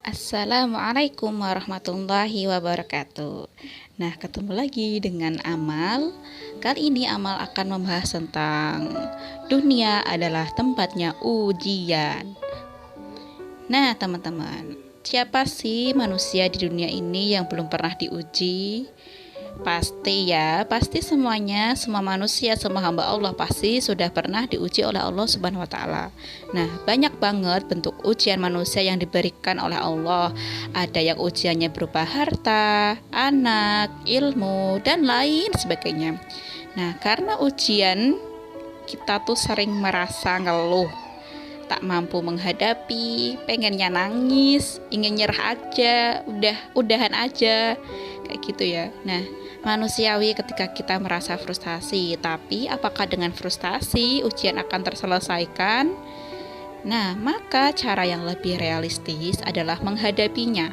Assalamualaikum warahmatullahi wabarakatuh. Nah, ketemu lagi dengan Amal. Kali ini Amal akan membahas tentang dunia adalah tempatnya ujian. Nah, teman-teman, siapa sih manusia di dunia ini yang belum pernah diuji? Pasti semuanya, semua manusia, semua hamba Allah pasti sudah pernah diuji oleh Allah Subhanahu wa taala. Nah, banyak banget bentuk ujian manusia yang diberikan oleh Allah. Ada yang ujiannya berupa harta, anak, ilmu, dan lain sebagainya. Nah, karena ujian kita tuh sering merasa ngeluh, tak mampu menghadapi, pengennya nangis, ingin nyerah aja, udahan aja, kayak gitu ya. Nah, manusiawi ketika kita merasa frustasi, tapi apakah dengan frustasi ujian akan terselesaikan? Nah, maka cara yang lebih realistis adalah menghadapinya.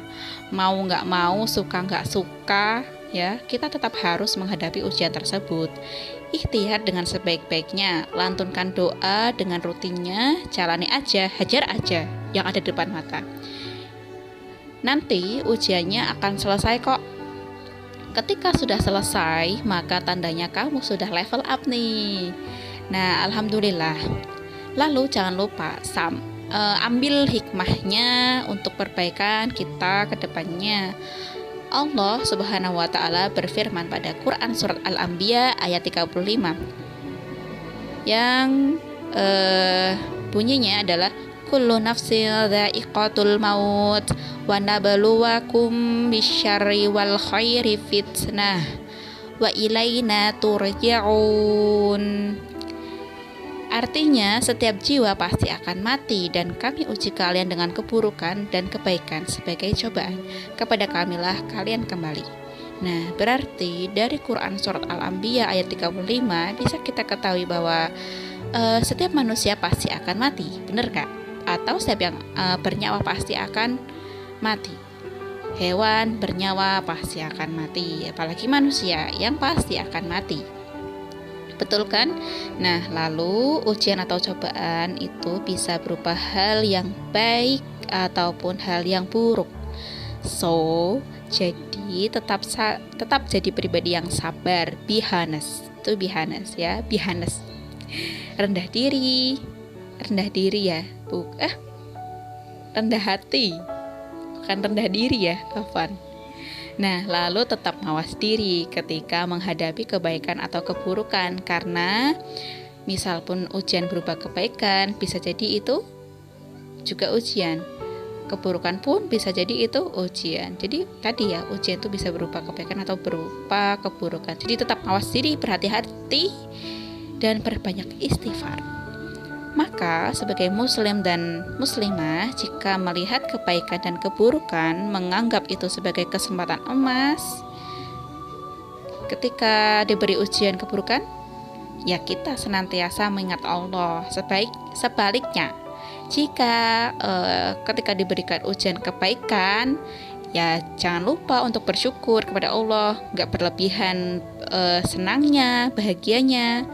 Mau nggak mau, suka nggak suka, ya, kita tetap harus menghadapi ujian tersebut. Ikhtiar dengan sebaik-baiknya, lantunkan doa dengan rutinnya, jalani aja, hajar aja yang ada di depan mata. Nanti ujiannya akan selesai kok. Ketika sudah selesai, maka tandanya kamu sudah level up nih. Nah, alhamdulillah. Lalu jangan lupa ambil hikmahnya untuk perbaikan kita ke depannya. Allah Subhanahu wa taala berfirman pada Quran surat Al-Anbiya ayat 35 yang bunyinya adalah kullu nafsin dha'iqatul maut wa nabluwakum bisyarri wal khairi fitnah wa ilaina turja'un. Artinya, setiap jiwa pasti akan mati dan kami uji kalian dengan keburukan dan kebaikan sebagai cobaan. Kepada kamilah kalian kembali. Nah, berarti dari Quran surat Al-Anbiya ayat 35 bisa kita ketahui bahwa setiap manusia pasti akan mati, benar gak? Atau setiap yang bernyawa pasti akan mati. Hewan bernyawa pasti akan mati, apalagi manusia yang pasti akan mati. Betul kan? Nah, lalu ujian atau cobaan itu bisa berupa hal yang baik ataupun hal yang buruk. Jadi tetap jadi pribadi yang sabar, be honest. Itu be honest ya, be honest. Rendah diri ya, rendah hati. Bukan rendah diri ya, Tovan. Nah, lalu tetap mawas diri ketika menghadapi kebaikan atau keburukan, karena misal pun ujian berupa kebaikan, bisa jadi itu juga ujian. Keburukan pun bisa jadi itu ujian. Jadi tadi ya, ujian itu bisa berupa kebaikan atau berupa keburukan. Jadi tetap mawas diri, berhati-hati, dan perbanyak istighfar. Maka sebagai muslim dan muslimah, jika melihat kebaikan dan keburukan, menganggap itu sebagai kesempatan emas. Ketika diberi ujian keburukan, ya kita senantiasa mengingat Allah. Sebaliknya, jika ketika diberikan ujian kebaikan, ya jangan lupa untuk bersyukur kepada Allah, gak berlebihan senangnya, bahagianya,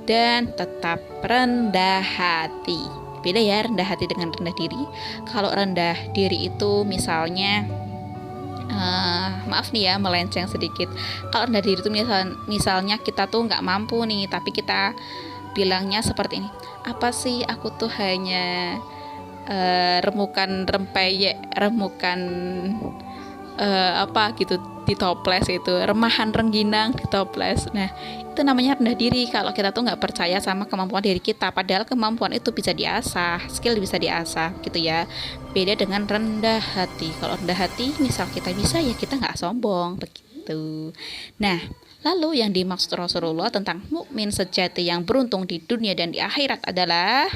dan tetap rendah hati. Beda ya rendah hati dengan rendah diri. Kalau rendah diri itu misalnya maaf nih ya, melenceng sedikit. Kalau rendah diri itu misalnya kita tuh nggak mampu nih, tapi kita bilangnya seperti ini, apa sih, aku tuh hanya remukan apa gitu di toples, itu remahan rengginang di toples. Nah, itu namanya rendah diri kalau kita tuh nggak percaya sama kemampuan diri kita, padahal kemampuan itu bisa diasah, skill bisa diasah gitu ya. Beda dengan rendah hati. Kalau rendah hati misal kita bisa, ya kita nggak sombong begitu. Nah, lalu yang dimaksud Rasulullah tentang mukmin sejati yang beruntung di dunia dan di akhirat adalah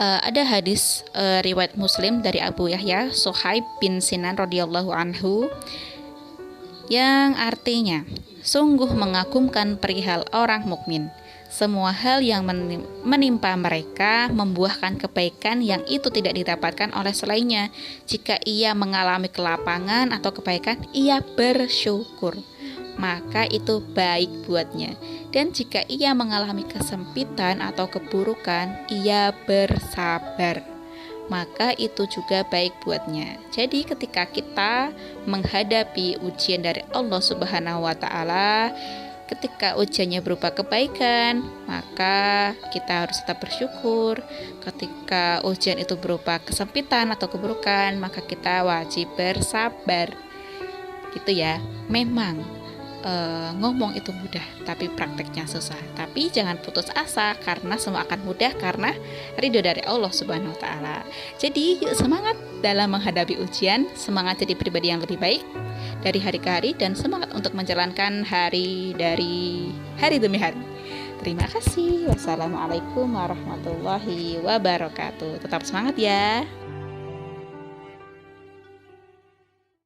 ada hadis riwayat Muslim dari Abu Yahya Suhaib bin Sinan radhiyallahu anhu yang artinya, sungguh mengagumkan perihal orang mukmin. Semua hal yang menimpa mereka membuahkan kebaikan yang itu tidak didapatkan oleh selainnya. Jika ia mengalami kelapangan atau kebaikan, ia bersyukur, maka itu baik buatnya. Dan jika ia mengalami kesempitan atau keburukan, ia bersabar, maka itu juga baik buatnya. Jadi ketika kita menghadapi ujian dari Allah Subhanahu wa taala, ketika ujiannya berupa kebaikan, maka kita harus tetap bersyukur. Ketika ujian itu berupa kesempitan atau keburukan, maka kita wajib bersabar. Gitu ya. Memang ngomong itu mudah, tapi prakteknya susah. Tapi jangan putus asa, karena semua akan mudah karena ridho dari Allah Subhanahu wa taala. Jadi yuk semangat dalam menghadapi ujian, semangat jadi pribadi yang lebih baik dari hari ke hari, dan semangat untuk menjalankan hari demi hari. Terima kasih. Wassalamualaikum warahmatullahi wabarakatuh. Tetap semangat ya.